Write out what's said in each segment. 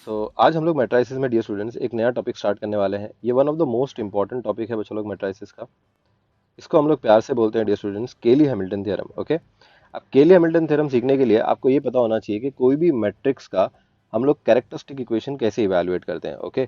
आज हम लोग मैट्राइसिस में डियर स्टूडेंट्स एक नया टॉपिक स्टार्ट करने वाले हैं। ये one of the most important topic है बच्चों लोग मैट्राइसिस का। इसको हम लोग प्यार से बोलते हैं डियर स्टूडेंट्स केली हैमिल्टन थ्योरम। ओके, अब केली हैमिल्टन थ्योरम सीखने के लिए आपको ये पता होना चाहिए कि कोई भी मैट्रिक्स का हम लोग कैरेक्टरिस्टिक इक्वेशन कैसे इवैल्यूएट करते हैं। ओके,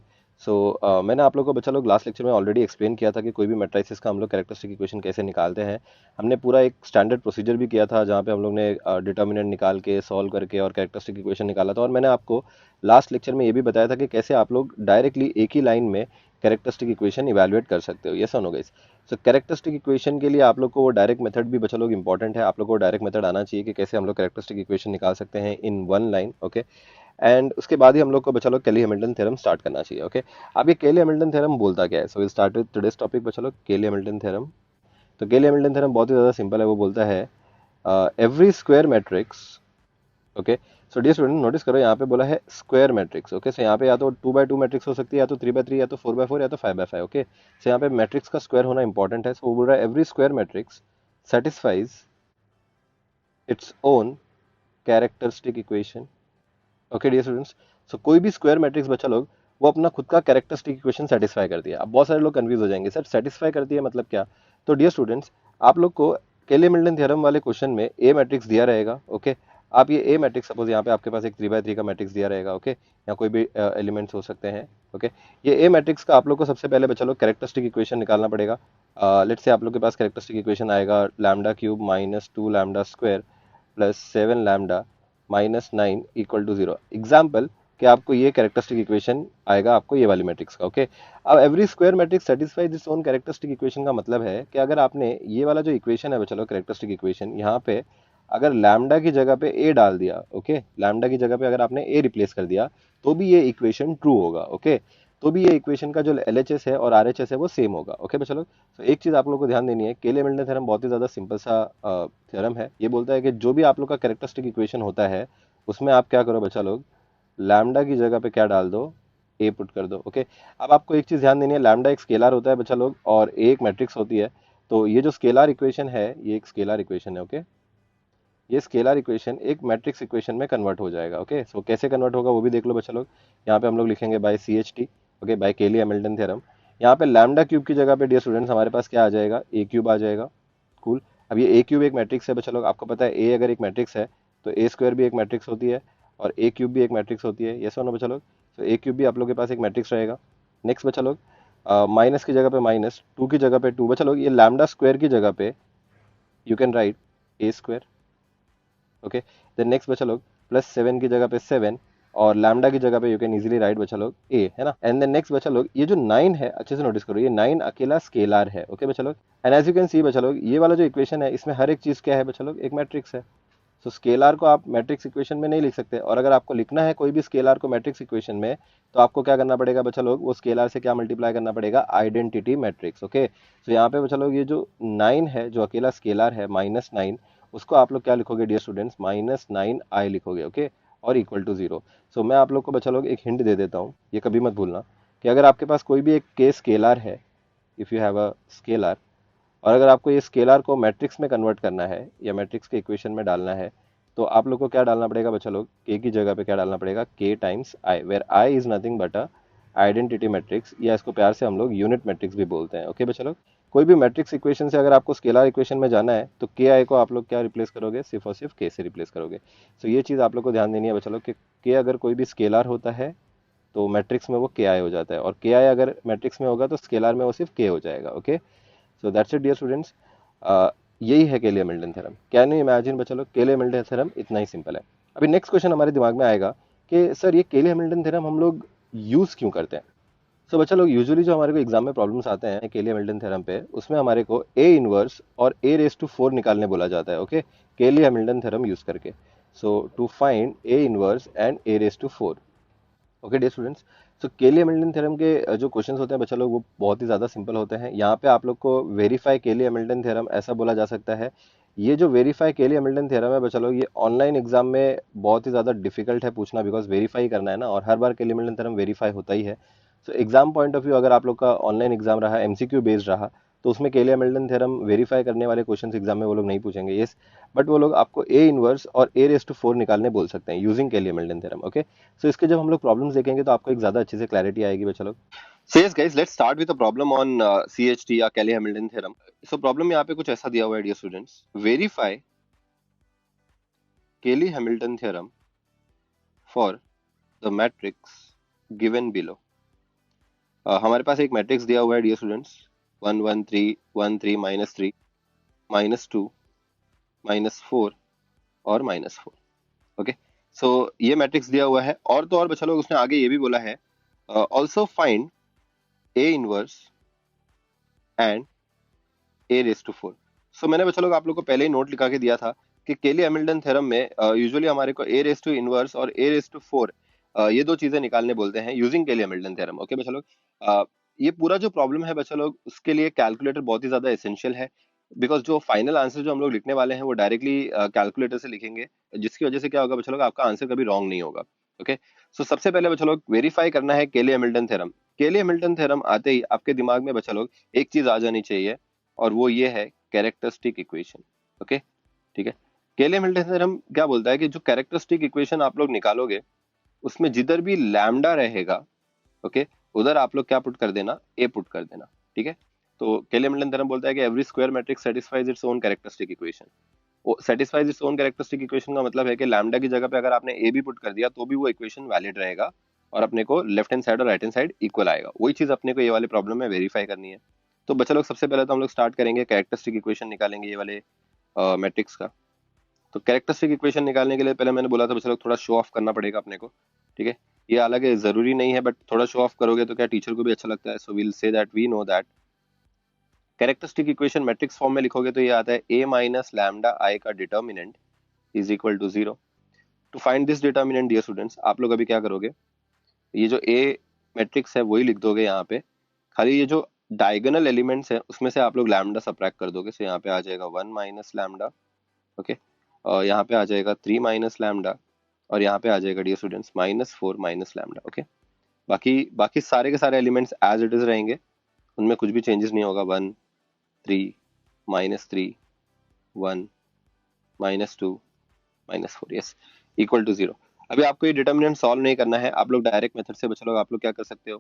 मैंने आप लोगों को बच्चा लोग लास्ट लेक्चर में ऑलरेडी एक्सप्लेन किया था कि कोई भी मैट्रिक्स का हम लोग कैरेक्टरिस्टिक इक्वेशन कैसे निकालते हैं। हमने पूरा एक स्टैंडर्ड प्रोसीजर भी किया था जहाँ पे हम लोग ने डिटर्मिनेंट निकाल के सॉल्व करके और कैरेक्टरिस्टिक इक्वेशन निकाला था। और मैंने आपको लास्ट लेक्चर में ये भी बताया था कि कैसे आप लोग डायरेक्टली एक ही लाइन में कैरेक्टरिस्टिक इक्वेशन इवैल्यूएट कर सकते हो। ये सुनो गाइस, कैरेक्टरिस्टिक इक्वेशन के लिए आप लोग को वो डायरेक्ट मेथड भी बच्चा लोग इंपॉर्टेंट है। आप लोग को डायरेक्ट मेथड आना चाहिए कि कैसे हम लोग कैरेक्टरिस्टिक इक्वेशन निकाल सकते हैं in one line. Okay, and उसके बाद ही हम लोग को बच्चा लोग केली हैमिल्टन थ्योरम स्टार्ट करना चाहिए। ओके, अब ये केली हैमिल्टन थ्योरम बोलता क्या है? So will start with today's topic बच्चा लोग केली हैमिल्टन थ्योरम। तो केली हैमिल्टन थ्योरम बहुत ही ज़्यादा सिंपल है। वो बोलता है every square matrix. Okay, so dear student notice करो, यहाँ पे बोला है स्क्वायर मैट्रिक्स। ओके, सो यहाँ पे या तो 2 by 2 मैट्रिक्स हो सकती है, या तो 3 by 3, या तो 4 by 4, या तो 5 by 5। ओके, सो यहाँ पे मैट्रिक्स का स्क्वायर होना इंपॉर्टेंट है। सो वो बोल रहा है every square matrix satisfies its own characteristic equation. Okay dear students, so कोई भी स्क्वायर मैट्रिक्स बच्चा लोग वो अपना खुद का कैरेक्टरिस्टिक इक्वेशन सेटिस्फाई करती है। अब बहुत सारे लोग कंफ्यूज हो जाएंगे, सर सेटिस्फाई करती है मतलब क्या? तो डियर स्टूडेंट्स, आप लोग को केली हैमिल्टन थ्योरम वाले क्वेश्चन में ए मैट्रिक्स दिया रहेगा। ओके, आप ये ए मैट्रिक्स सपोज यहाँ पे आपके पास एक 3 by 3 का मैट्रिक्स दिया रहेगा। ओके, या कोई भी एलिमेंट्स हो सकते हैं। ओके, ये ए मैट्रिक्स का आप लोग को सबसे पहले बच्चा लोग कैरेक्टरिस्टिक इक्वेशन निकालना पड़ेगा। लेट्स से आप लोग के पास कैरेक्टरिस्टिक इक्वेशन आएगा lambda cube minus 2 lambda square plus 7 lambda minus 9 = 0। Example कि आपको ये कैरेक्टरिस्टिक इक्वेशन आएगा आपको ये वाली मैट्रिक्स का। ओके, अब every square matrix satisfies its own characteristic equation का मतलब है कि अगर आपने ये वाला जो इक्वेशन है चलो कैरेक्टरिस्टिक इक्वेशन, यहाँ पे अगर लैम्डा की जगह पे ए डाल दिया, ओके, लैम्डा की जगह पे अगर आपने ए रिप्लेस कर दिया तो भी ये इक्वेशन ट्रू होगा। ओके, तो भी ये इक्वेशन का जो LHS है और RHS है वो सेम होगा। ओके चलो, तो एक चीज आप लोग को ध्यान देनी है, केली हैमिल्टन थ्योरम बहुत ही ज्यादा सिंपल सा थ्योरम है। ये बोलता है कि जो भी आप लोग का कैरेक्टरिस्टिक इक्वेशन होता है उसमें आप क्या करो बच्चा लोग, लैम्डा की जगह पे क्या डाल दो, ए पुट कर दो। ओके, अब आपको एक चीज ध्यान देनी है, लैम्डा एक स्केलर होता है बच्चा लोग और ए एक मैट्रिक्स होती है। तो ये जो स्केलर इक्वेशन है ये एक स्केलर इक्वेशन है। ओके, ये स्केलर इक्वेशन एक मैट्रिक्स इक्वेशन में कन्वर्ट हो जाएगा। ओके, सो कैसे कन्वर्ट होगा वो भी देख लो बच्चा लोग। यहाँ पे हम लोग लिखेंगे बाय CHT। ओके, बाय केली हैमिल्टन थ्योरम। यहाँ पे लैम्डा क्यूब की जगह पे डियर स्टूडेंट्स हमारे पास क्या आ जाएगा, ए क्यूब आ जाएगा। कूल, अब ये ए क्यूब एक मैट्रिक्स है बच्चा लोग, आपको पता है ए अगर एक मैट्रिक्स है तो ए स्क्वायर भी एक मैट्रिक्स होती है और ए क्यूब भी एक मैट्रिक्स होती है। ये सुनो बच्चा लोग, तो ए क्यूब भी आप लोग के पास एक मैट्रिक्स रहेगा। नेक्स्ट बच्चा लोग, माइनस की जगह पे माइनस, टू की जगह पे टू, बच्चा लोग ये लैम्डा स्क्वायर की जगह पे you can write a square. Okay, then next बचा लोग +7 की जगह पे 7 और लैम्डा की जगह पे यू कैन इजीली राइट बचा लोग ए, है ना। एंड देन नेक्स्ट बचा लोग ये जो 9 है, अच्छे से नोटिस करो, ये 9 अकेला स्केलर है। ओके बचा लोग, and as you can see बचा लोग ये वाला जो इक्वेशन है इसमें हर एक चीज क्या है बचा लोग, एक मैट्रिक्स है। सो स्केलर को आप मैट्रिक्स इक्वेशन में नहीं लिख सकते, और अगर आपको लिखना है कोई भी स्केलर को मैट्रिक्स इक्वेशन में तो आपको क्या करना पड़ेगा बच्चा लोग, वो स्केलर से क्या मल्टीप्लाई करना पड़ेगा, आइडेंटिटी मैट्रिक्स। ओके, सो यहाँ पे बच्चा लोग ये जो 9 है जो अकेला स्केलर है -9, उसको आप लोग क्या लिखोगे डियर स्टूडेंट्स, -9i लिखोगे। ओके, और =0। सो मैं आप लोग को बच्चा लोग एक हिंट दे देता हूँ, ये कभी मत भूलना कि अगर आपके पास कोई भी एक के स्केलर है, if you have a scalar, और अगर आपको ये स्केलर को मैट्रिक्स में कन्वर्ट करना है या मैट्रिक्स के इक्वेशन में डालना है तो आप लोग को क्या डालना पड़ेगा बच्चा लोग, के की जगह पे क्या डालना पड़ेगा, के times I, where I is nothing but a identity matrix, या इसको प्यार से हम लोग यूनिट मैट्रिक्स भी बोलते हैं। ओके बच्चा लोग, कोई भी मैट्रिक्स इक्वेशन से अगर आपको स्केलर इक्वेशन में जाना है तो के आई को आप लोग क्या रिप्लेस करोगे, सिर्फ और सिर्फ के से रिप्लेस करोगे। तो ये चीज़ आप लोग को ध्यान देनी है बच्चा लोग कि के अगर कोई भी स्केलर होता है तो मैट्रिक्स में वो के आई हो जाता है, और के आई अगर मैट्रिक्स में होगा तो स्केलर में वो सिर्फ के हो जाएगा। Okay, so that's it dear students, यही है Cayley Hamilton theorem. Can you imagine बच्चा लोग, केली हैमिल्टन थ्योरम इतना ही सिंपल है। अभी नेक्स्ट क्वेश्चन हमारे दिमाग में आएगा कि सर ये केली हैमिल्टन थ्योरम हम लोग यूज क्यों करते हैं। सो बच्चा लोग यूजुअली जो हमारे को एग्जाम में प्रॉब्लम्स आते हैं केली हैमिल्टन थ्योरम पे, उसमें हमारे को ए इनवर्स और A⁴ निकालने बोला जाता है। ओके, केली हैमिल्टन थ्योरम यूज करके, so to find a inverse and A⁴। Okay dear students, तो केली हैमिल्टन थ्योरम के जो क्वेश्चंस होते हैं बच्चा लोग वो बहुत ही ज़्यादा सिंपल होते हैं। यहाँ पे आप लोग को वेरीफाई केली हैमिल्टन थ्योरम ऐसा बोला जा सकता है। ये जो वेरीफाई केली हैमिल्टन थ्योरम है बच्चा लोग, ये ऑनलाइन एग्जाम में बहुत ही ज़्यादा डिफिकल्ट है पूछना, बिकॉज वेरीफाई करना है ना, और हर बार केली हैमिल्टन थ्योरम वेरीफाई होता ही है। So exam point of view अगर आप लोग का ऑनलाइन एग्जाम रहा, MCQ बेस्ड रहा, तो उसमें केली हैमिल्टन थ्योरम वेरीफाई करने वाले क्वेश्चंस एग्जाम में वो लोग नहीं पूछेंगे, यस, बट वो लोग आपको ए इनवर्स और ए रेस टू 4 निकालने बोल सकते हैं यूजिंग केली हैमिल्टन थ्योरम, ओके। सो इसके जब हम लोग प्रॉब्लम्स देखेंगे तो आपको एक ज्यादा अच्छे से क्लैरिटी आएगी बच्चा लोग। So yes guys, let's start with a problem on CHT या Kelly Hamilton theorem. So problem यहाँ पे कुछ ऐसा दिया हुआ है dear students. Verify Kelly Hamilton theorem for the matrix given below. हमारे पास एक मैट्रिक्स दिया हुआ है डियर स्टूडेंट्स, 1 1 3 1 3 -3 -2 -4 और -4, ओके। सो ये मैट्रिक्स दिया हुआ है, और तो और बच्चा लोग उसने आगे ये भी बोला है, also find a inverse and a raise to 4। So मैंने बच्चा लोग आप लोग को पहले ही नोट लिखा के दिया था कि केली हैमिल्टन थ्योरम में यूजुअली हमारे को ए रेस टू इनवर्स और ए रेस टू 4 ये दो चीजें निकालने बोलते हैं यूजिंग केली हैमिल्टन थ्योरम, ओके बच्चा लोग। ये पूरा जो प्रॉब्लम है बच्चा लोग, उसके लिए कैलकुलेटर बहुत ही ज्यादा एसेंशियल है, बिकॉज जो फाइनल आंसर जो हम लोग लिखने वाले हैं वो डायरेक्टली कैलकुलेटर से लिखेंगे, जिसकी वजह से क्या होगा बच्चा लोग, आपका आंसर कभी रॉन्ग नहीं होगा, ओके। सो सबसे पहले बच्चा लोग वेरीफाई करना है केली हैमिल्टन थ्योरम। केली हैमिल्टन थ्योरम आते ही आपके दिमाग में बच्चा लोग एक चीज आ जानी चाहिए, और वो ये है कैरेक्टरिस्टिक इक्वेशन, ओके, ठीक है। केली हैमिल्टन थ्योरम क्या बोलता है कि जो कैरेक्टरिस्टिक इक्वेशन आप लोग निकालोगे उसमें जिधर भी लैम्डा रहेगा, ओके, उधर आप लोग क्या पुट कर देना, ए पुट कर देना, ठीक है। तो केली हैमिल्टन थ्योरम बोलता है कि every square matrix satisfies its own characteristic equation. Satisfies its own characteristic equation का मतलब है कि लैम्डा की जगह पे अगर आपने ए भी पुट कर दिया तो भी वो इक्वेशन वैलिड रहेगा, और अपने को लेफ्ट हैंड साइड और राइट हैंड साइड इक्वल आएगा। वही चीज अपने को ये वाले प्रॉब्लम में वेरीफाई करनी है। तो बच्चा लोग सबसे पहले तो हम लोग स्टार्ट करेंगे, कैरेक्टरिस्टिक इक्वेशन निकालेंगे ये वाले मैट्रिक्स का। तो कैरेक्टरिस्टिक इक्वेशन निकालने के लिए पहले मैंने बोला था बच्चा लोग थोड़ा शो ऑफ करना पड़ेगा अपने को, ठीक है। ये हालांकि जरूरी नहीं है, बट थोड़ा शो ऑफ करोगे तो क्या टीचर को भी अच्छा लगता है। So we'll say that we know that characteristic equation matrix form में लिखोगे तो ये आता है a माइनस लैम्डा आई का determinant is equal to 0। To find this determinant dear students, आप लोग अभी क्या करोगे, ये जो a मैट्रिक्स है वही लिख दोगे यहाँ पे, खाली ये जो डायगोनल एलिमेंट्स है उसमें से आप लोग लैम्डा सबट्रैक्ट कर दोगे। सो यहाँ पे आ जाएगा 1 माइनस लैम्डा, ओके, और यहाँ पे आ जाएगा 3 माइनस लैम्डा, और यहाँ पे आ जाएगा dear students -4 minus lambda, okay. बाकी बाकी सारे के सारे एलिमेंट्स एज इट इज रहेंगे, उनमें कुछ भी चेंजेस नहीं होगा। 1 3 -3 1 -2 -4, यस, इक्वल टू 0। अभी आपको ये डिटर्मिनेंट सॉल्व नहीं करना है, आप लोग डायरेक्ट मेथड से बच्चा लोग आप लोग क्या कर सकते हो,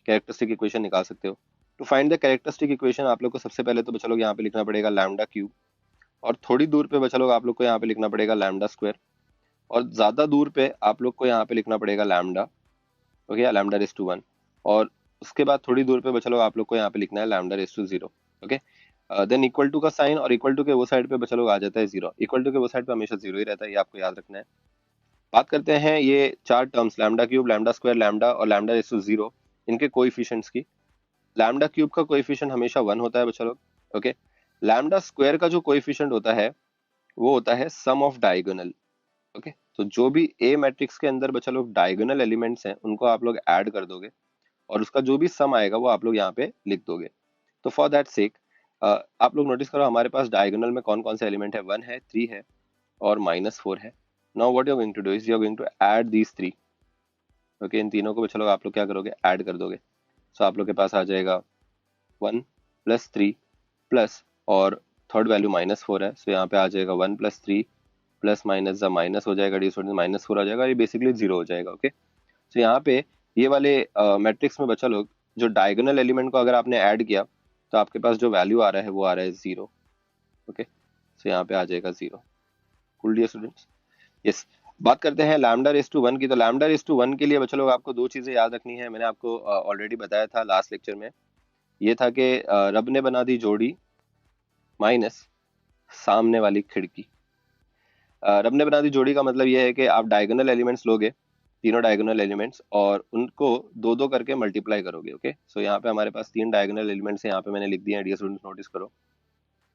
कैरेक्टरिस्टिक इक्वेशन निकाल सकते हो। To find the characteristic equation आप लोग को सबसे पहले तो बच्चा लोग यहाँ पे लिखना पड़ेगा लैम्डा क्यूब, और थोड़ी दूर पे बच्चा लोग आप लोग को यहाँ पे लिखना पड़ेगा लैम्डा स्क्वायर, और ज्यादा दूर पे आप लोग को यहाँ पे लिखना पड़ेगा लैम्डा, ओके, या लैम्डा रेस टू 1, और उसके बाद थोड़ी दूर पे बच्चा लोग आप लोग को यहाँ पे लिखना है lambda raise to 0, okay. Then equal to का साइन, और इक्वल टू के वो साइड पे बच्चा लोग आ जाता है 0, इक्वल टू के वो साइड पे हमेशा 0 ही रहता है, ये आपको याद रखना है। बात करते हैं ये चार terms lambda cube, lambda square, lambda और लैम्डा रेस टू 0, इनके कोएफिशिएंट्स की। लैम्डा क्यूब का कोएफिशिएंट हमेशा 1 होता है बच्चा लोग, ओके। लैम्डा स्क्वायर का जो कोएफिशिएंट होता है वो होता है सम ऑफ डायगोनल, ओके। तो जो भी ए मैट्रिक्स के अंदर बच्चा लोग डायगोनल एलिमेंट्स हैं उनको आप लोग ऐड कर दोगे, और उसका जो भी सम आएगा वो आप लोग यहाँ पे लिख दोगे। तो फॉर दैट सेक आप लोग नोटिस करो हमारे पास डायगोनल में कौन कौन से एलिमेंट है, 1 है, 3 है और -4 है। Now what you are going to do is you are going to add these 3, okay. इन तीनों को बच्चा लोग आप लोग क्या करोगे, ऐड कर दोगे। सो आप लोग के पास आ जाएगा 1 + 3 प्लस, और थर्ड वैल्यू -4 है, सो यहाँ पे आ जाएगा 1 + 3 प्लस माइनस द माइनस हो जाएगा, -4 आ जाएगा, ये बेसिकली 0 हो जाएगा, ओके। तो यहाँ पे ये वाले मैट्रिक्स में बच्चा लोग जो डायगोनल एलिमेंट को अगर आपने ऐड किया तो आपके पास जो वैल्यू आ रहा है वो आ रहा है 0, ओके। तो यहाँ पे आ जाएगा 0। Cool dear students, yes. बात करते हैं लैम्डा रेस टू 1 की। तो लैम्डा रेस टू 1 के लिए बच्चा लोग आपको दो चीजें याद रखनी है, मैंने आपको ऑलरेडी बताया था लास्ट लेक्चर में। ये था कि रब ने बना दी जोड़ी माइनस सामने वाली खिड़की। रब ने बना दी जोड़ी का मतलब ये है कि आप डायगोनल एलिमेंट्स लोगे, तीनों डायगोनल एलिमेंट्स, और उनको दो दो करके मल्टीप्लाई करोगे, ओके। सो यहाँ पे हमारे पास 3 डायगोनल एलिमेंट्स हैं, यहाँ पे मैंने लिख दिए हैं डियर स्टूडेंट्स, नोटिस करो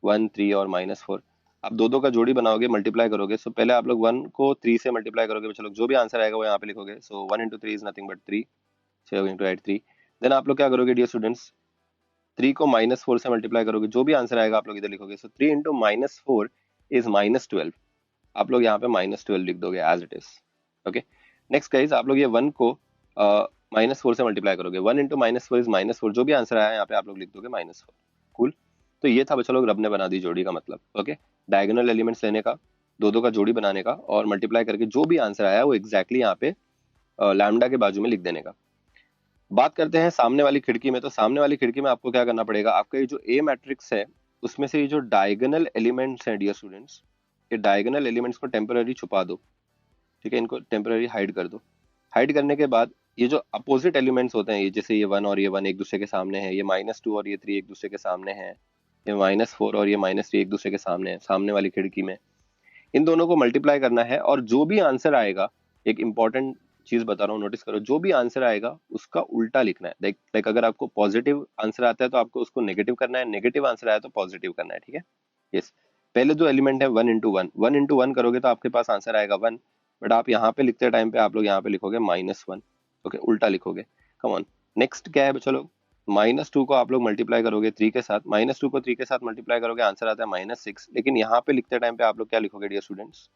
1 3 और -4। आप दो दो का जोड़ी बनाओगे, मल्टीप्लाई करोगे। सो पहले आप लोग 1 को 3 से मल्टीप्लाई करोगे बच्चों लोग, जो भी आंसर आएगा वो यहाँ पे लिखोगे। So 1 × 3 is nothing but 3, so you are going to add 3। देन आप लोग क्या करोगे डियर स्टूडेंट्स, 3 को -4 से मल्टीप्लाई करोगे, जो भी आंसर आएगा आप लोग इधर लिखोगे। सो 3 × -4 इज -12, आप लोग यहाँ पे -12 लिख दोगे as it is, okay. Next guys, आप लोग ये 1 को -4 से मल्टीप्लाई करोगे, 1 × -4 इज -4, जो भी आंसर आया यहाँ पे आप लोग लिख दोगे -4, कूल। तो ये था बच्चा लोग रब ने बना दी जोड़ी का मतलब। ओके, डायगोनल एलिमेंट्स लेने का, दो दो का जोड़ी बनाने का, और मल्टीप्लाई करके जो भी आंसर आया वो एग्जैक्टली यहाँ पे लैम्डा के बाजू में लिख देने का। बात करते हैं सामने वाली खिड़की में। तो सामने वाली खिड़की में आपको क्या करना पड़ेगा, आपका ये जो ए मैट्रिक्स है उसमें से ये जो डायगोनल एलिमेंट्स हैं डियर स्टूडेंट्स, ये डायगोनल एलिमेंट्स को टेम्पररी छुपा दो। ठीक है, इनको टेम्पररी हाइड कर दो। हाइड करने के बाद ये जो अपोजिट एलिमेंट्स होते हैं, ये जैसे ये 1 और ये 1 एक दूसरे के सामने है, ये -2 और ये 3 एक दूसरे के सामने है, ये -4 और ये -3 एक दूसरे के सामने है सामने वाली खिड़की में, इन दोनों को मल्टीप्लाई करना है और जो भी आंसर आएगा, एक इंपॉर्टेंट चीज बता रहा हूँ नोटिस करो, जो भी आंसर आएगा उसका उल्टा लिखना है। लाइक अगर आपको पॉजिटिव आंसर आता है तो आपको उसको नेगेटिव करना है, नेगेटिव आंसर आया तो पॉजिटिव करना है। ठीक है, यस। पहले जो एलिमेंट है 1 इंटू वन करोगे तो आपके पास आंसर आएगा 1, बट आप यहाँ पे लिखते टाइम पे आप लोग यहाँ पे लिखोगे -1। ओके, उल्टा लिखोगे। कम ऑन, नेक्स्ट क्या है चलो, -2 को आप लोग मल्टीप्लाई करोगे 3 के साथ, -2 को 3 के साथ मल्टीप्लाई करोगे आंसर आता है -6, लेकिन यहाँ पे लिखते टाइम पे आप लोग क्या लिखोगे डियर स्टूडेंट्स,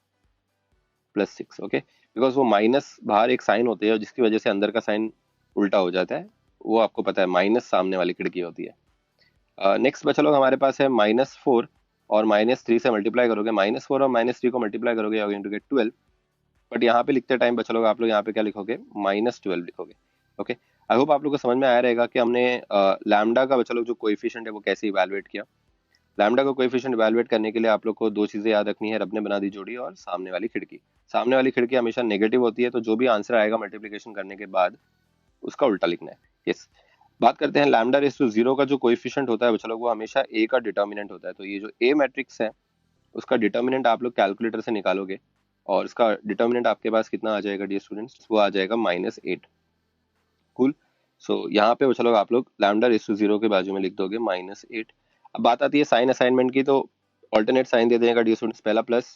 +6। ओके, बिकॉज वो माइनस बाहर एक साइन होती है जिसकी वजह से अंदर का साइन उल्टा हो जाता है, वो आपको पता है, माइनस सामने वाली खिड़की होती है। नेक्स्ट बचा लोग हमारे पास है -4 और -3 से मल्टीप्लाई करोगे, -4 और -3 को मल्टीप्लाई करोगे you are going to get 12, but यहाँ पे लिखते टाइम बचा लोग आप लोग यहाँ पे क्या लिखोगे, -12 लिखोगे। ओके, आई होप आप लोग को समझ में आया रहेगा कि हमने लैम्डा का बचा लोग जो कोएफिशिएंट है वो कैसे इवैल्यूएट किया। लैम्डा का कोएफिशिएंट इवैल्यूएट करने के लिए आप लोग को दो चीजें याद रखनी है, रब ने बना दी जोड़ी और सामने वाली खिड़की। सामने वाली खिड़की हमेशा नेगेटिव होती है, तो जो भी आंसर आएगा मल्टीप्लिकेशन करने के बाद उसका उल्टा लिखना है। यस, बात करते हैं लैम्डा रेस टू 0 का जो कोएफिशिएंट होता है बच्चा लोग, वो हमेशा ए का डिटर्मिनेंट होता है। तो ये जो ए मैट्रिक्स है उसका डिटर्मिनेंट आप लोग कैलकुलेटर से निकालोगे और इसका डिटर्मिनेंट आपके पास कितना आ जाएगा डियर स्टूडेंट्स, वो आ जाएगा -8। कूल। सो यहाँ पे बच्चा लोग आप लोग लैम्डा रेस टू 0 के बाजू में लिख दोगे -8। अब बात आती है साइन असाइनमेंट की, तो ऑल्टरनेट साइन दे देगा डियर स्टूडेंट्स, पहला प्लस,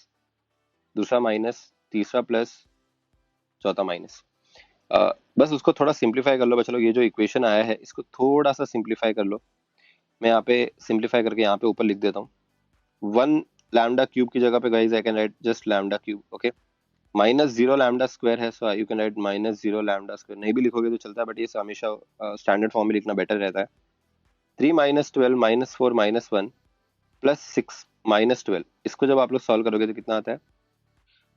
दूसरा माइनस, तीसरा प्लस, चौथा माइनस। बस उसको थोड़ा सिंप्लीफाई कर लो बच्चा लोग, ये जो इक्वेशन आया है इसको थोड़ा सा सिंप्लीफाई कर लो। मैं यहाँ पे सिंप्लीफाई करके यहाँ पे ऊपर लिख देता हूँ, 1 लैम्डा क्यूब की जगह पे guys I can write just lambda cube. Okay, -0 lambda square है, so you can write -0 lambda square, नहीं भी लिखोगे तो चलता है, बट ये हमेशा स्टैंडर्ड फॉर्म में लिखना बेटर रहता है। 3 -12 -4 -1 +6 -12, इसको जब आप लोग सॉल्व करोगे तो कितना आता है,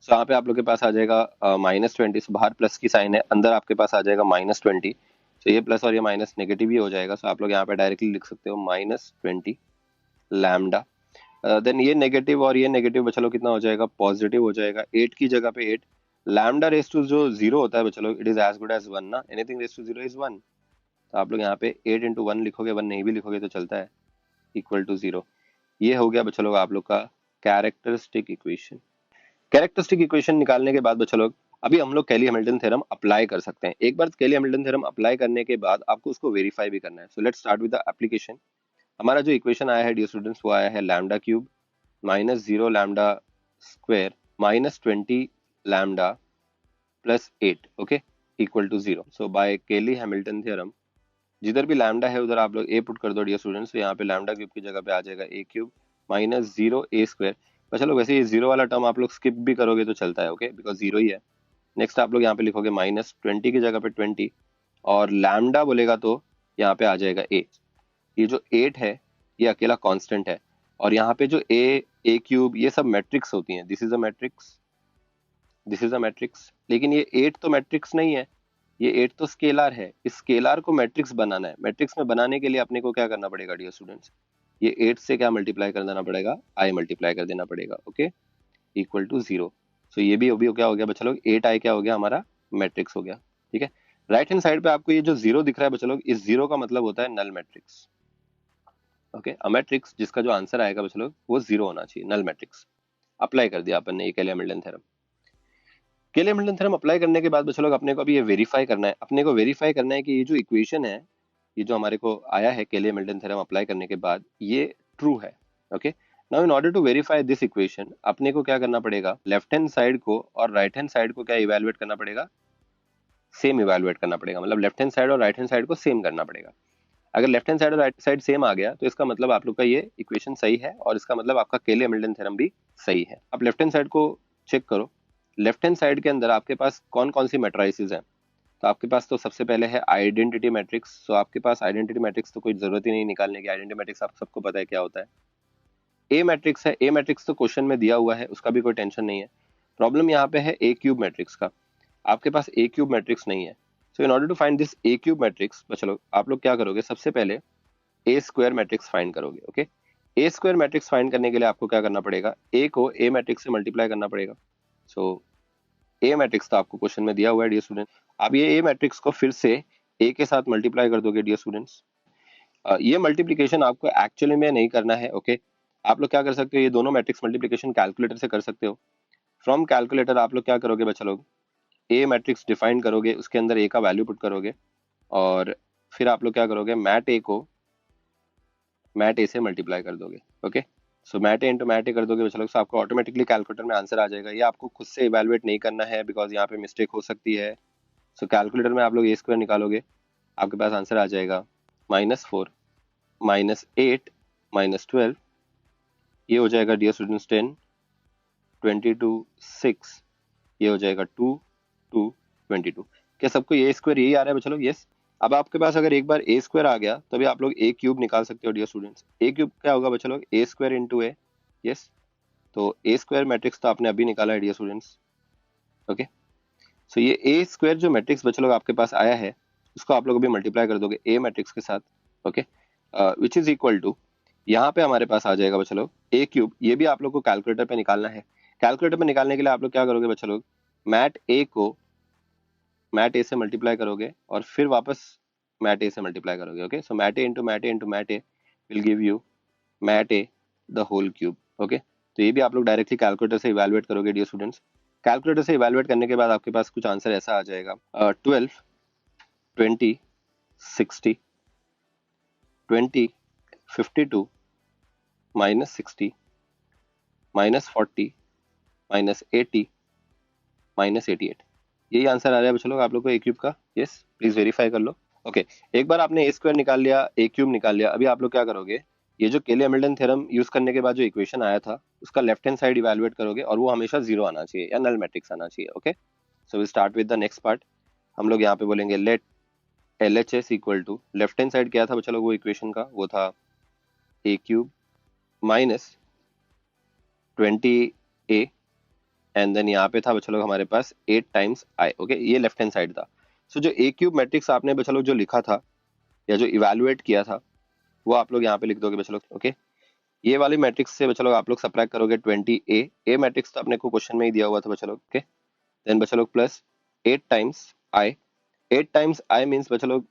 सो यहाँ पे आप लोग के पास आ जाएगा -20, बाहर प्लस की साइन है, अंदर आपके पास आ जाएगा -20, तो ये प्लस और ये माइनस नेगेटिव ही हो जाएगा, सो आप लोग यहाँ पे डायरेक्टली लिख सकते हो -20 लैम्डा। देन ये नेगेटिव और ये नेगेटिव बचा लो कितना हो जाएगा, पॉजिटिव हो जाएगा, 8 की जगह पे 8। लैम्डा रेस टू जो 0 होता है बचा लो, it is as good as 1 ना, एनीथिंग रेस टू 0 इज 1, तो आप लोग यहाँ पे 8 इंटू 1 लिखोगे, 1 नहीं भी लिखोगे तो चलता है, इक्वल टू 0। ये हो गया बच्चा लोग आप लोग का कैरेक्टरिस्टिक इक्वेशन। कैरेक्टरिस्टिक इक्वेशन निकालने के बाद बच्चा लोग अभी हम लोग कैली हैमिल्टन थ्योरम अप्लाई कर सकते हैं। एक बार कैली हैमिल्टन थ्योरम अप्लाई करने के बाद आपको उसको वेरीफाई भी करना है। So let's start with the application. हमारा जो इक्वेशन आया है डियर स्टूडेंट्स, वो आया है lambda cube -0 lambda square -20 lambda +8, okay, equal to 0। So by Cayley Hamilton theorem जिधर भी लैम्डा है उधर आप लोग ए पुट कर दो डियर स्टूडेंट्स, तो यहाँ पे लैम्डा क्यूब की जगह पे आ जाएगा ए क्यूब -0 ए स्क्वायर। बस चलो, वैसे ये 0 वाला टर्म आप लोग स्किप भी करोगे तो चलता है, ओके, बिकॉज 0 ही है। नेक्स्ट आप लोग यहाँ पे लिखोगे -20 की जगह पे 20, और लैम्डा बोलेगा तो यहाँ पे आ जाएगा ए। ये जो 8 है ये अकेला कांस्टेंट है, और यहाँ पे जो ए क्यूब ये सब मैट्रिक्स होती हैं, this is a matrix, this is a matrix, लेकिन ये 8 तो मैट्रिक्स नहीं है, ये 8 तो स्केलर है। इस स्केलर को मैट्रिक्स बनाना है, मैट्रिक्स में बनाने के लिए अपने को क्या करना पड़ेगा डियर स्टूडेंट्स, ये 8 से क्या मल्टीप्लाई कर देना पड़ेगा, आई मल्टीप्लाई कर देना पड़ेगा, ओके, इक्वल टू 0। सो ये भी क्या हो गया बच्चा लोग, 8 आई क्या हो गया हमारा, मैट्रिक्स हो गया। ठीक है, राइट हैंड साइड पे आपको ये जो 0 दिख रहा है बच्चा लोग, इस 0 का मतलब होता है null matrix. Okay, a matrix जिसका जो आंसर आएगा बच्चा लोग वो 0 होना चाहिए, नल मैट्रिक्स। अप्लाई कर दिया अपन ने ये कैली हैमिल्टन थ्योरम। कैली हैमिल्टन थ्योरम अप्लाई करने के बाद बच्चा लोग अपने को अभी ये वेरीफाई करना है, अपने को वेरीफाई करना है कि ये जो इक्वेशन है, ये जो हमारे को आया है कैली हैमिल्टन थ्योरम अप्लाई करने के बाद, ये ट्रू है। Okay, now in order to verify this equation अपने को क्या करना पड़ेगा, लेफ्ट हैंड साइड को और राइट हैंड साइड को क्या इवैल्यूएट करना पड़ेगा, सेम इवैल्यूएट करना पड़ेगा, मतलब लेफ्ट हैंड साइड और राइट हैंड साइड को सेम करना पड़ेगा। अगर लेफ्ट हैंड साइड और राइट साइड सेम आ गया तो इसका मतलब आप लोग का ये इक्वेशन सही है, और इसका मतलब आपका कैली हैमिल्टन थ्योरम भी सही है। आप लेफ्ट हैंड साइड को चेक करो, लेफ्ट हैंड साइड के अंदर आपके पास कौन कौन सी मैट्राइसेस हैं। तो आपके पास तो सबसे पहले है आइडेंटिटी मैट्रिक्स। सो आपके पास आइडेंटिटी मैट्रिक्स तो कोई जरूरत ही नहीं निकालने की, आइडेंटिटी मैट्रिक्स आप सबको पता है क्या होता है। ए मैट्रिक्स है, ए मैट्रिक्स तो क्वेश्चन में दिया हुआ है, उसका भी कोई टेंशन नहीं है। प्रॉब्लम यहाँ पे है ए क्यूब मैट्रिक्स का, आपके पास ए क्यूब मैट्रिक्स नहीं है। So in order to find this A cube matrix, चलो आप लोग क्या करोगे, सबसे पहले ए स्क्वायर मैट्रिक्स फाइंड करोगे। Okay, A square matrix find करने के लिए आपको क्या करना पड़ेगा, ए को ए मैट्रिक्स से मल्टीप्लाई करना पड़ेगा। सो ए मैट्रिक्स तो आपको क्वेश्चन में दिया हुआ है डियर स्टूडेंट। आप ये ए मैट्रिक्स को फिर से ए के साथ मल्टीप्लाई कर दोगे डियर स्टूडेंट्स। ये मल्टीप्लिकेशन आपको एक्चुअली में नहीं करना है। ओके, आप लोग क्या कर सकते हो, ये दोनों मैट्रिक्स मल्टीप्लिकेशन कैलकुलेटर से कर सकते हो। फ्रॉम कैलकुलेटर आप लोग क्या करोगे बच्चा लोग, ए मैट्रिक्स डिफाइन करोगे, उसके अंदर ए का वैल्यू पुट करोगे, और फिर आप लोग क्या करोगे, मैट ए को मैट ए से मल्टीप्लाई कर दोगे। Okay, so mat A into mat ए कर दोगे बच्चा लोग, so आपको ऑटोमेटिकली कैलकुलेटर में आंसर आ जाएगा। ये आपको खुद से इवेलुएट नहीं करना है, बिकॉज यहाँ पे मिस्टेक हो सकती है। सो कैलकुलेटर में आप लोग ए स्क्वायर निकालोगे, आपके पास आंसर आ जाएगा -4 -8 -12, ये हो जाएगा डियर स्टूडेंट्स 10, 22 6, ये हो जाएगा 2 2 22। क्या सबको ए स्क्वायर यही आ रहा है बच्चा लोग? यस। अब आपके पास अगर एक बार ए स्क्वायर आ गया तभी आप लोग ए क्यूब निकाल सकते हो डियर स्टूडेंट्स। ए क्यूब क्या होगा बच्चा लोग, ए स्क्वायर इंटू ए। यस, तो ए स्क्वायर मैट्रिक्स तो आपने अभी निकाला है डियर स्टूडेंट्स। ओके, सो ये ए स्क्वायर जो मैट्रिक्स बच्चा लोग आपके पास आया है, उसको आप लोग अभी मल्टीप्लाई कर दोगे ए मैट्रिक्स के साथ। Okay, which is equal to, यहाँ पे हमारे पास आ जाएगा बच्चा लोग ए क्यूब। ये भी आप लोग को कैलकुलेटर पे निकालना है। कैलकुलेटर पे निकालने के लिए आप लोग क्या करोगे बच्चा लोग, मैट ए को मैट ए से मल्टीप्लाई करोगे और फिर वापस मैट ए से मल्टीप्लाई करोगे। Okay, so mat A into mat A into mat A will give you mat A the whole cube. Okay, तो ये भी आप लोग डायरेक्टली कैलकुलेटर से इवैल्यूएट करोगे डियर स्टूडेंट्स। कैलकुलेटर से इवैल्यूएट करने के बाद आपके पास कुछ आंसर ऐसा आ जाएगा, 12 20 60 20 52 -60 -40 -80 -88, यही आंसर आ रहा है बच्चों लोग आप लोग को ए क्यूब का। यस, प्लीज वेरीफाई कर लो। ओके, एक बार आपने ए स्क्वायर निकाल लिया, ए क्यूब निकाल लिया, अभी आप लोग क्या करोगे, ये जो केली हैमिल्टन थ्योरम यूज करने के बाद जो इक्वेशन आया था उसका लेफ्ट हैंड साइड इवैल्यूएट करोगे, और वो हमेशा 0 आना चाहिए या नल मैट्रिक्स आना चाहिए। Okay, so we start with the next part. हम लोग यहाँ पे बोलेंगे let LHS equal to, left hand side क्या था बच्चा लोग वो इक्वेशन का, वो था ए क्यूब -20a, एंड देन यहाँ पे था बच्चा लोग हमारे पास 8 टाइम्स i। ओके, ये लेफ्ट हैंड साइड था। सो जो ए क्यूब मैट्रिक्स आपने बच्चा लोग जो लिखा था या जो इवैल्यूएट किया था वो आप लोग यहाँ पे लिख दोगे बच्चा लोग। ओके, ये वाली मैट्रिक्स से बच्चा लोग आप लोग सब्ट्रैक्ट करोगे 20a, ए मैट्रिक्स तो अपने को क्वेश्चन में ही दिया हुआ था बच्चा लोग। ओके, देन बच्चा लोग plus 8 times i। 8 times i means बच्चा लोग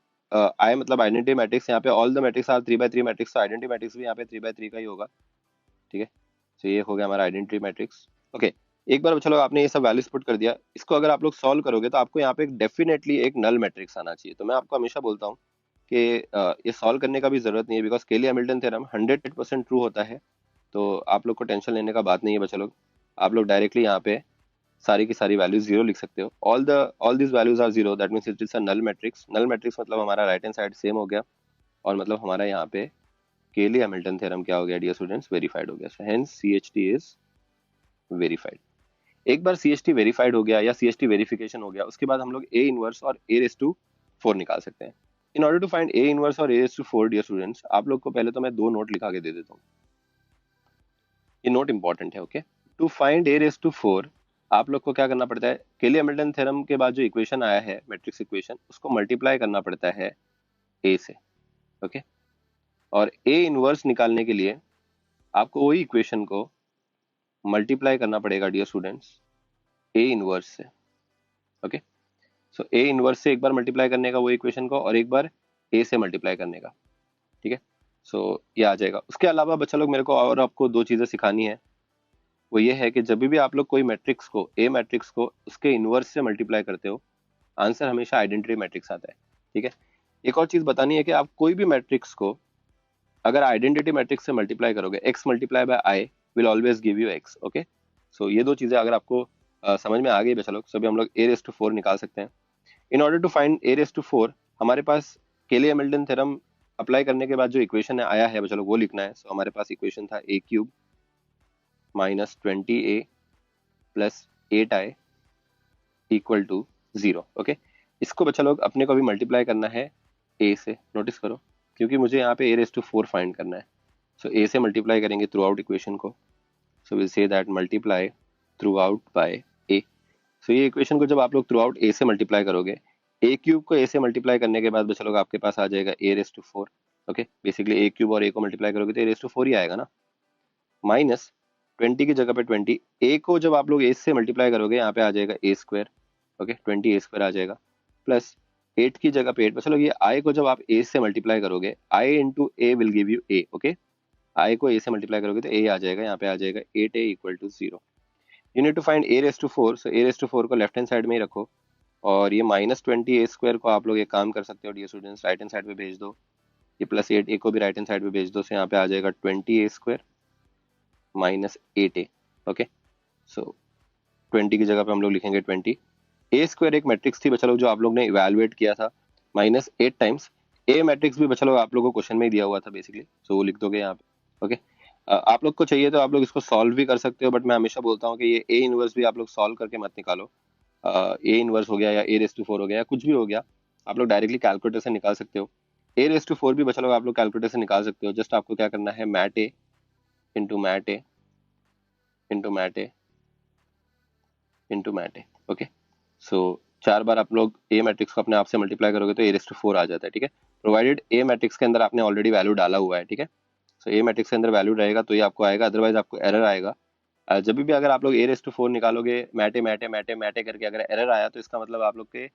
i मतलब आइडेंटिटी मैट्रिक्स, यहाँ पे all the matrix are 3x3 matrix, तो आइडेंटिटी मैट्रिक्स भी यहाँ पे 3x3 का ही होगा। ठीक है, तो ये हो गया हमारा आइडेंटिटी मैट्रिक्स। ओके, एक बार चलो आपने ये सब वैल्यूज पुट कर दिया, इसको अगर आप लोग सॉल्व करोगे तो आपको यहाँ पे डेफिनेटली एक नल मैट्रिक्स आना चाहिए। तो मैं आपको हमेशा बोलता हूँ कि ये सॉल्व करने का भी जरूरत नहीं है, बिकॉज केली हैमिल्टन थ्योरम 100% ट्रू होता है। तो आप लोग को टेंशन लेने का बात नहीं है बच्चा लोग, आप लोग डायरेक्टली यहाँ पे सारी की सारी वैल्यूज 0 लिख सकते हो। All this values are 0, that means it is a null matrix. Null matrix मतलब हमारा राइट हैंड साइड सेम हो गया, और मतलब हमारा यहाँ पे केली हैमिल्टन थ्योरम क्या हो गया डियर स्टूडेंट्स, वेरीफाइड हो गया। So hence CHT is verified. एक बार CHT वेरीफाइड हो गया या CHT वेरिफिकेशन हो गया, उसके बाद हम लोग A इनवर्स और A⁴ निकाल सकते हैं। In order to find A inverse और A⁴ डियर स्टूडेंट्स, आप लोग को पहले तो मैं 2 नोट लिखा के दे देता हूँ, ये नोट इंपॉर्टेंट है। ओके, टू फाइंड A⁴ आप लोग को क्या करना पड़ता है, केली हैमिल्टन थ्योरम के बाद जो इक्वेशन आया है मैट्रिक्स इक्वेशन, उसको मल्टीप्लाई करना पड़ता है A से। ओके, और A इनवर्स निकालने के लिए आपको वही इक्वेशन को मल्टीप्लाई करना पड़ेगा डियर स्टूडेंट्स A इनवर्स से। ओके, सो A इनवर्स से एक बार मल्टीप्लाई करने का वो इक्वेशन को, और एक बार A से मल्टीप्लाई करने का। ठीक है, सो ये आ जाएगा। उसके अलावा बच्चा लोग मेरे को और आपको 2 चीजें सिखानी है, वो ये है कि जब भी आप लोग कोई मैट्रिक्स को, A मैट्रिक्स को उसके इनवर्स से मल्टीप्लाई करते हो, आंसर हमेशा आइडेंटिटी मैट्रिक्स आता है। ठीक है, एक और चीज बतानी है कि आप कोई भी मैट्रिक्स को अगर आइडेंटिटी मैट्रिक्स से मल्टीप्लाई करोगे, x multiply by i will always give you x। Okay, so ये 2 चीजें अगर आपको समझ में आ गई बच्चा लोग, सभी हम लोग A⁴ निकाल सकते हैं। In order to find A⁴ हमारे पास केली हैमिल्टन थ्योरम अप्लाई करने के बाद जो इक्वेशन आया है बच्चा लोग वो लिखना है। सो हमारे पास इक्वेशन था A³ -20a + 8i = 0। ओके, इसको बच्चा लोग अपने को अभी मल्टीप्लाई करना है ए से, नोटिस करो, क्योंकि मुझे यहाँ पे a⁴ फाइंड करना है। सो ए से मल्टीप्लाई करेंगे थ्रू आउट इक्वेशन को। So will say that multiply throughout by A. So ये इक्वेशन को जब आप लोग थ्रू आउट ए से मल्टीप्लाई करोगे, a³ को a से मल्टीप्लाई करने के बाद बच्चा लोग आपके पास आ जाएगा a⁴। ओके, बेसिकली a³ और a को मल्टीप्लाई करोगे तो a⁴ ही आएगा ना, माइनस 20 की जगह पे 20, a को जब आप लोग a से मल्टीप्लाई करोगे यहाँ पे आ जाएगा a²। ओके, 20a² आ जाएगा, प्लस 8 की जगह पे 8। चलो ये i को जब आप a से मल्टीप्लाई करोगे, i into a will give you a। Okay, i को a से मल्टीप्लाई करोगे तो a आ जाएगा, यहाँ पे आ जाएगा 8a equal to 0। You need to find a⁴। सो a⁴ को लेफ्ट हैंड साइड में ही रखो, और ये -20a² को आप लोग एक काम कर सकते हो dear students, right hand side पे भेज दो। ये प्लस 8a को भी राइट हैंड साइड पे भेज दो। सो यहाँ पे आ जाएगा 20a² माइनस 8a। ओके, सो 20 की जगह पे हम लोग लिखेंगे 20। a² एक मैट्रिक्स थी बच्चा लोग जो आप लोग ने इवेलुएट किया था -8 टाइम्स। ए मैट्रिक्स भी बच्चा लोग आप लोगों को क्वेश्चन में ही दिया हुआ था बेसिकली, सो वो लिख दोगे यहाँ पे। ओके, आप लोग को चाहिए तो आप लोग इसको सॉल्व भी कर सकते हो, बट मैं हमेशा बोलता हूँ कि ये ए इनवर्स भी आप लोग सॉल्व करके मत निकालो। ए इनवर्स हो गया या a⁴ हो गया या कुछ भी हो गया, आप लोग डायरेक्टली कैलकुलेटर से निकाल सकते हो। a⁴ भी बच्चा लोग आप लोग कैलकुलेटर से निकाल सकते हो। जस्ट आपको क्या करना है, mat A into mat A into mat A into mat A. Okay, सो 4 बार आप लोग ए मैट्रिक्स को अपने आप से मल्टीप्लाई करोगे तो a⁴ आ जाता है। ठीक है, प्रोवाइडेड ए मैट्रिक्स के अंदर आपने ऑलरेडी वैल्यू डाला हुआ है। ठीक है, सो ए मैट्रिक्स के अंदर वैल्यू रहेगा तो ये आपको आएगा, अदरवाइज आपको एरर आएगा। जब भी अगर आप लोग a⁴ निकालोगे, मैटे करके अगर एरर आया तो इसका मतलब आप लोग के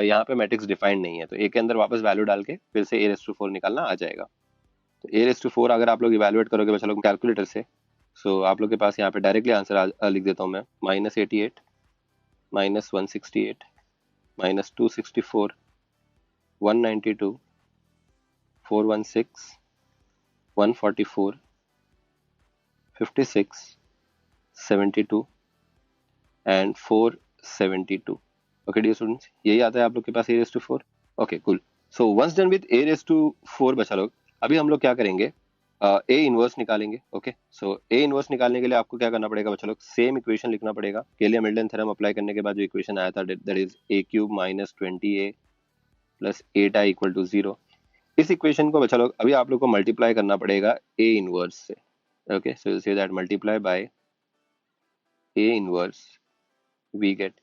यहाँ पे मैट्रिक्स डिफाइंड नहीं है, तो ए के अंदर वापस वैल्यू डाल के फिर से a⁴ निकालना आ जाएगा। तो a⁴ अगर आप लोग इवेलुएट करोगे बच्चा लोग कैलकुलेटर से, सो आप लोग के पास यहाँ पे डायरेक्टली आंसर लिख देता हूँ मैं, -88 -168 -264 192 416 144 56 72 एंड 472। ओके डियर स्टूडेंट्स, यही आता है आप लोग के पास a⁴। Okay cool. So once done with a⁴ बचा लोग, अभी हम लोग क्या करेंगे, ए इनवर्स निकालेंगे। ओके, सो ए इनवर्स निकालने के लिए आपको क्या करना पड़ेगा बच्चा लोग, सेम इक्वेशन लिखना पड़ेगा। केली हैमिल्टन थ्योरम अप्लाई करने के बाद जो इक्वेशन आया था, that is a³ minus 20a plus 8i equal to 0। इस इक्वेशन को बच्चा लोग अभी आप लोग को मल्टीप्लाई करना पड़ेगा ए इनवर्स से। Okay, so say that multiply by A inverse we get.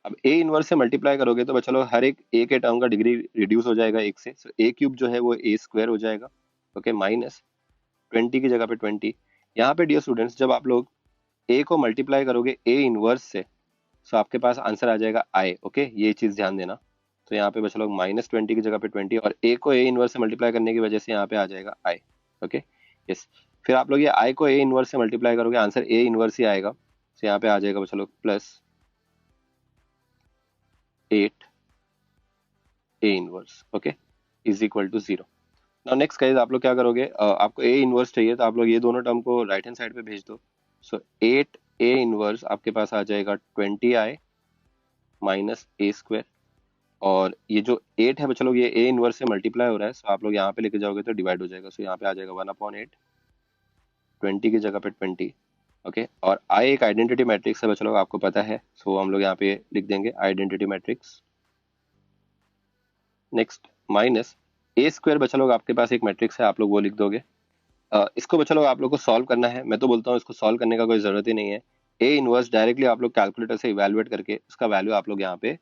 अब ए इनवर्स से मल्टीप्लाई करोगे तो बच्चा लोग हर एक ए के टर्म का डिग्री रिड्यूस हो जाएगा एक से। सो a³ जो है वो a² हो जाएगा। ओके, माइनस 20 की जगह पे 20। यहाँ पे डियर स्टूडेंट्स जब आप लोग a को मल्टीप्लाई करोगे ए इनवर्स से, सो आपके पास आंसर आ जाएगा i। ओके, ये चीज ध्यान देना। तो यहाँ पे बच्चा लोग -20 की जगह पे 20, और a को a इनवर्स से मल्टीप्लाई करने की वजह से यहाँ पे आ जाएगा i। ओके, यस, फिर आप लोग ये i को a इनवर्स से मल्टीप्लाई करोगे, आंसर a इनवर्स ही आएगा। तो यहाँ पे आ जाएगा बच्चा लोग plus 8 a inverse. Okay, is equal to 0। Now next guys, आप लोग क्या करोगे, आपको a इनवर्स चाहिए तो आप लोग ये दोनों टर्म को राइट हैंड साइड पे भेज दो। सो 8 a इनवर्स आपके पास आ जाएगा 20i माइनस a², और ये जो 8 है बच्चा लोग ये a इनवर्स से मल्टीप्लाई हो रहा है, सो आप लोग यहाँ पे लेके जाओगे तो डिवाइड हो जाएगा। सो यहाँ पे आ जाएगा 1/8, 20 की जगह पे 20। ओके, और i एक आइडेंटिटी मैट्रिक्स है बच्चा लोग, आपको पता है, सो हम लोग यहाँ पे लिख देंगे identity matrix. Next minus a² बच्चा लोग आपके पास एक मैट्रिक्स है, आप लोग वो लिख दोगे। इसको बच्चा लोग आप लोग को सॉल्व करना है। मैं तो बोलता हूँ इसको सॉल्व करने का कोई जरूरत ही नहीं है। ए इनवर्स डायरेक्टली आप लोग कैलकुलेटर से इवेलुएट करके उसका वैल्यू आप लोग यहाँ पे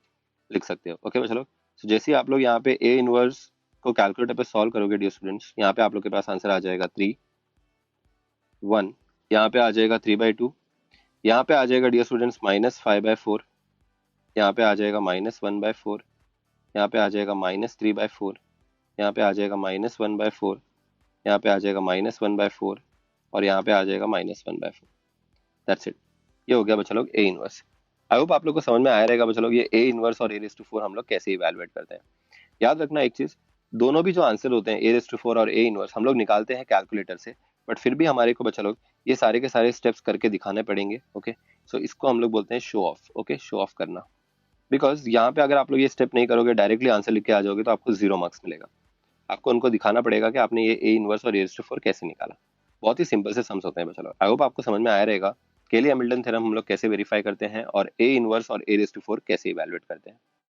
लिख सकते हो। ओके बच्चा लोग, so, जैसे ही आप लोग यहाँ पे ए इनवर्स को कैलकुलेटर पे सॉल्व करोगे डियर स्टूडेंट्स, यहाँ पे आप लोग के पास आंसर आ जाएगा 3 1, यहाँ पे आ जाएगा 3/2, यहाँ पे आ जाएगा डियर स्टूडेंट्स -5/4, यहाँ पे आ जाएगा -1/4, यहाँ पे आ जाएगा -3/4, यहाँ पे आ जाएगा -1/4, यहाँ पे आ जाएगा -1/4, और यहाँ पे आ जाएगा -1/4। दैट्स इट, ये हो गया बच्चा लोग ए इनवर्स। आई होप आप लोग को समझ में आया रहेगा बच्चा लोग ये ए इनवर्स और a⁴ हम लोग कैसे इवेलुएट करते हैं। याद रखना एक चीज, दोनों भी जो आंसर होते हैं a⁴ और ए इनवर्स हम लोग निकालते हैं कैलकुलेटर से, बट फिर भी हमारे को बच्चा लोग ये सारे के सारे स्टेप्स करके दिखाने पड़ेंगे। ओके, सो इसको हम लोग बोलते हैं show off. Okay, show off करना, बिकॉज यहाँ पे अगर आप लोग ये स्टेप नहीं करोगे, डायरेक्टली आंसर लिख के आ जाओगे तो आपको 0 मार्क्स मिलेगा। आपको उनको दिखाना पड़ेगा कि आपने ये ए इनवर्स और a⁴ कैसे निकाला। बहुत ही सिंपल से सम्स होते हैं बच्चा लोग। आई होप आपको समझ में आया रहेगा केली हैमिल्टन थ्योरम हम लोग कैसे वेरीफाई करते हैं और ए इनवर्स और a⁴ कैसे इवेलुएट करते हैं।